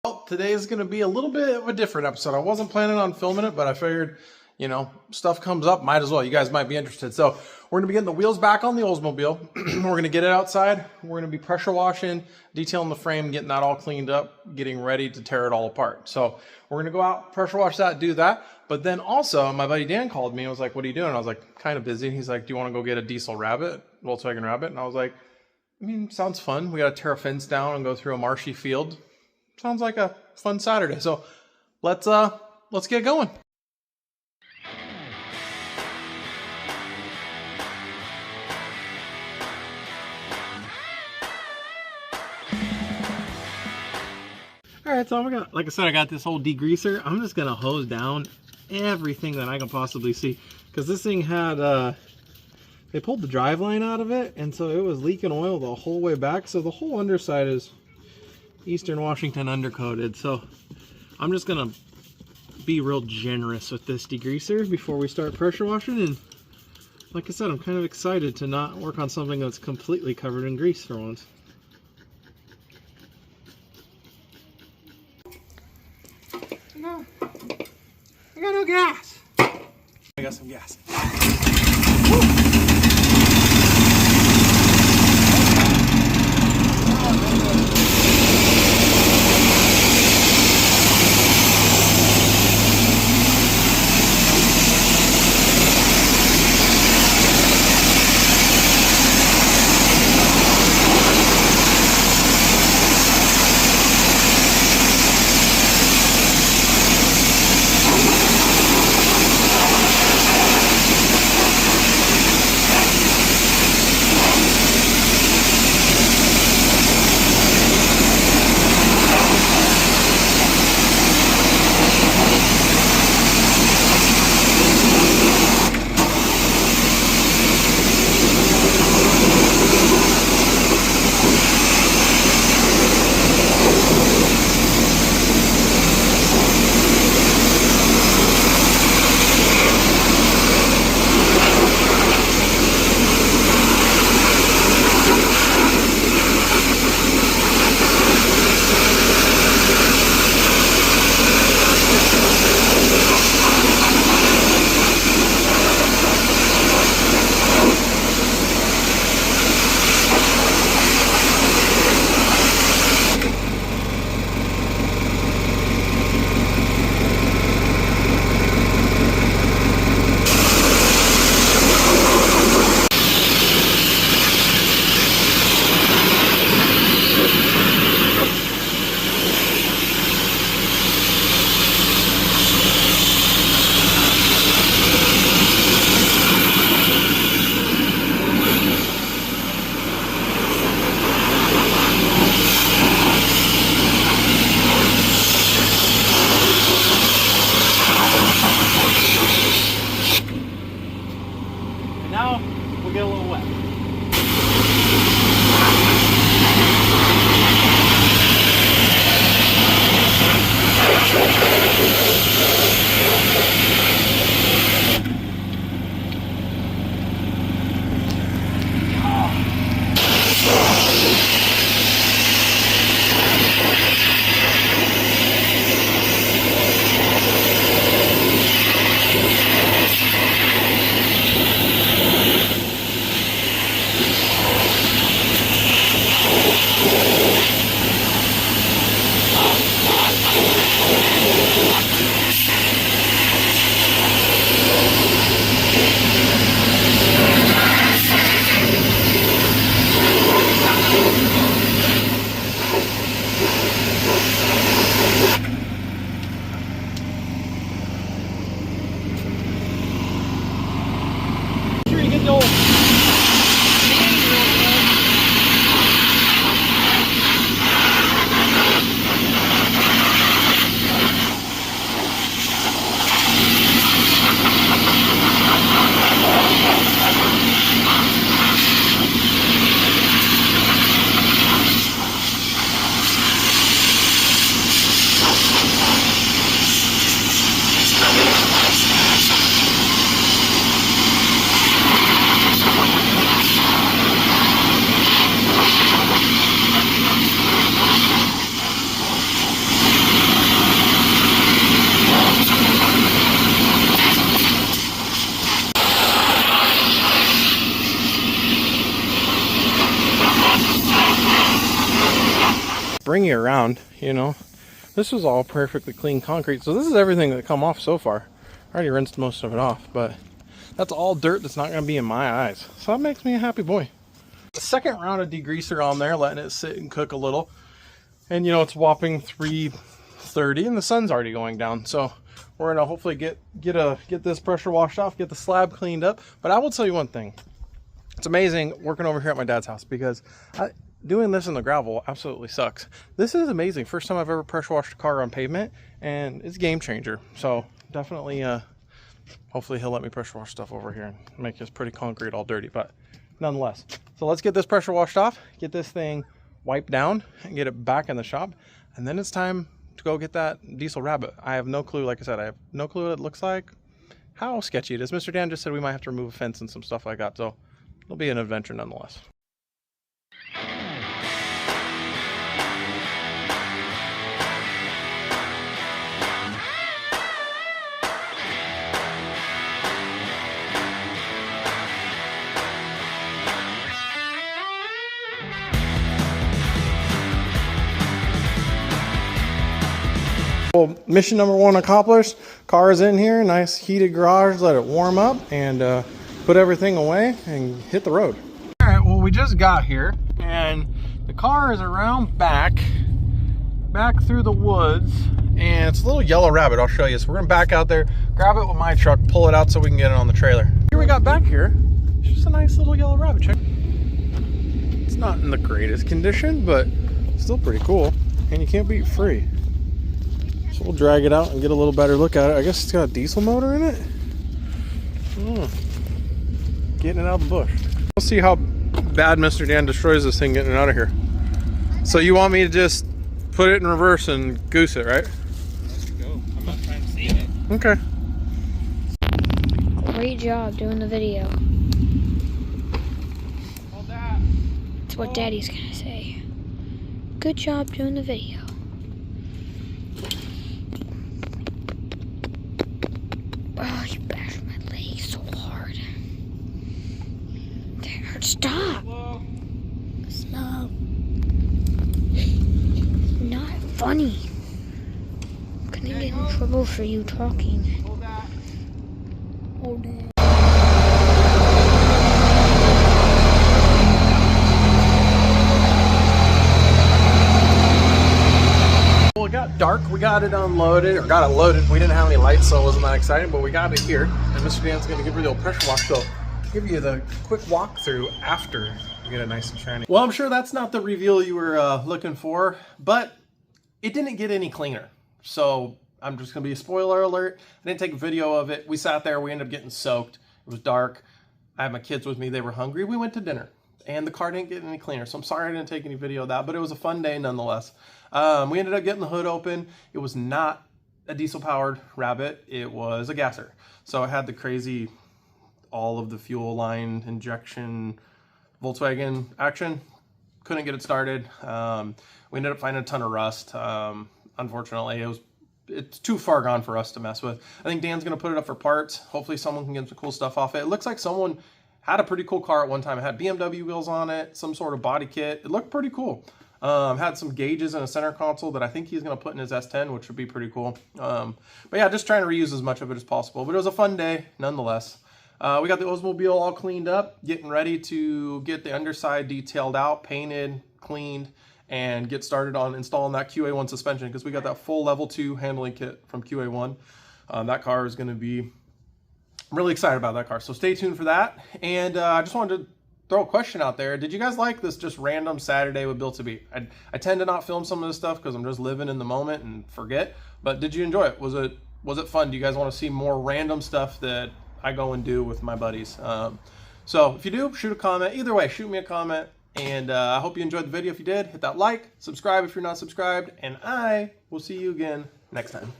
Well, today is going to be a little bit of a different episode. I wasn't planning on filming it, but I figured, stuff comes up, might as well. You guys might be interested. So we're going to be getting the wheels back on the Oldsmobile. We're going to get it outside. We're going to be pressure washing, detailing the frame, getting that all cleaned up, getting ready to tear it all apart. So we're going to go out, pressure wash that, do that. But then also, my buddy Dan called me and was like, "What are you doing?" And I was like, "Kind of busy." He's like, "Do you want to go get a diesel Rabbit, Volkswagen Rabbit?" And I was like, sounds fun. We got to tear a fence down and go through a marshy field. Sounds like a fun Saturday. So let's get going. All right, so like I said, I got this old degreaser. I'm just gonna hose down everything that I can possibly see, because this thing had they pulled the drive line out of it, and so it was leaking oil the whole way back. So the whole underside is Eastern Washington undercoated. So I'm just gonna be real generous with this degreaser before we start pressure washing. And like I said, I'm kind of excited to not work on something that's completely covered in grease for once. No, I got no gas. I got some gas. Woo. Now we'll get a little wet. Sure you get the old you around, you know. This was all perfectly clean concrete. So this is everything that come off so far. I already rinsed most of it off, but that's all dirt that's not going to be in my eyes. So that makes me a happy boy. The second round of degreaser on there, letting it sit and cook a little. And you know, it's whopping 3:30 and the sun's already going down. So we're gonna hopefully get this pressure washed off, get the slab cleaned up. But I will tell you one thing. It's amazing working over here at my dad's house because doing this in the gravel absolutely sucks. This is amazing. First time I've ever pressure washed a car on pavement, and it's a game changer. So definitely, hopefully he'll let me pressure wash stuff over here and make his pretty concrete all dirty, but nonetheless. So let's get this pressure washed off, get this thing wiped down and get it back in the shop. And then it's time to go get that diesel rabbit. I have no clue, like I said, I have no clue what it looks like, how sketchy it is. Mr. Dan just said we might have to remove a fence and some stuff like that. So it'll be an adventure nonetheless. Well, mission number 1 accomplished. Car is in here, nice heated garage, let it warm up, and put everything away and hit the road. All right, well, we just got here, and the car is around back through the woods, and it's a little yellow rabbit. I'll show you. So we're gonna back out there, grab it with my truck, pull it out so we can get it on the trailer. Here we got back here, it's just a nice little yellow rabbit. Check. It's not in the greatest condition, but still pretty cool, and you can't beat free. So we'll drag it out and get a little better look at it. I guess it's got a diesel motor in it. Getting it out of the bush. We'll see how bad Mr. Dan destroys this thing getting it out of here. So you want me to just put it in reverse and goose it, right? Let's go. I'm not trying to save it. Okay. Great job doing the video. Hold that. That's what Daddy's gonna say. Good job doing the video. Oh, you bashed my leg so hard. That hurt. Stop. Hello? Stop. Not funny. I'm gonna get in trouble for you talking. Hold that. Hold it. Well, it got dark. We got it unloaded, or got it loaded. We didn't have any lights, so it wasn't that exciting, but we got it here. And Mr. Dan's going to give her the old pressure wash, so I'll give you the quick walkthrough after you get it nice and shiny. Well, I'm sure that's not the reveal you were looking for, but it didn't get any cleaner. So I'm just going to be a spoiler alert. I didn't take a video of it. We sat there. We ended up getting soaked. It was dark. I had my kids with me. They were hungry. We went to dinner. And the car didn't get any cleaner. So I'm sorry I didn't take any video of that, but it was a fun day nonetheless. We ended up getting the hood open. It was not a diesel-powered Rabbit. It was a gasser. So it had the crazy, all of the fuel line injection Volkswagen action. Couldn't get it started. We ended up finding a ton of rust. Unfortunately, it's too far gone for us to mess with. I think Dan's going to put it up for parts. Hopefully someone can get some cool stuff off it. It looks like someone had a pretty cool car at one time. It had BMW wheels on it, some sort of body kit. It looked pretty cool. Had some gauges and a center console that I think he's going to put in his S10, which would be pretty cool. But yeah, just trying to reuse as much of it as possible. But it was a fun day nonetheless. We got the Oldmobile all cleaned up, getting ready to get the underside detailed out, painted, cleaned, and get started on installing that QA1 suspension, because we got that full level 2 handling kit from QA1. That car is going to be, I'm really excited about that car, so stay tuned for that. And I just wanted to throw a question out there. Did you guys like this just random Saturday with Built to Beat? I tend to not film some of this stuff because I'm just living in the moment and forget, but did you enjoy it? Was it fun? Do you guys want to see more random stuff that I go and do with my buddies? So if you do, shoot a comment. Either way, shoot me a comment. And I hope you enjoyed the video. If you did, hit that like, subscribe if you're not subscribed, and I will see you again next time.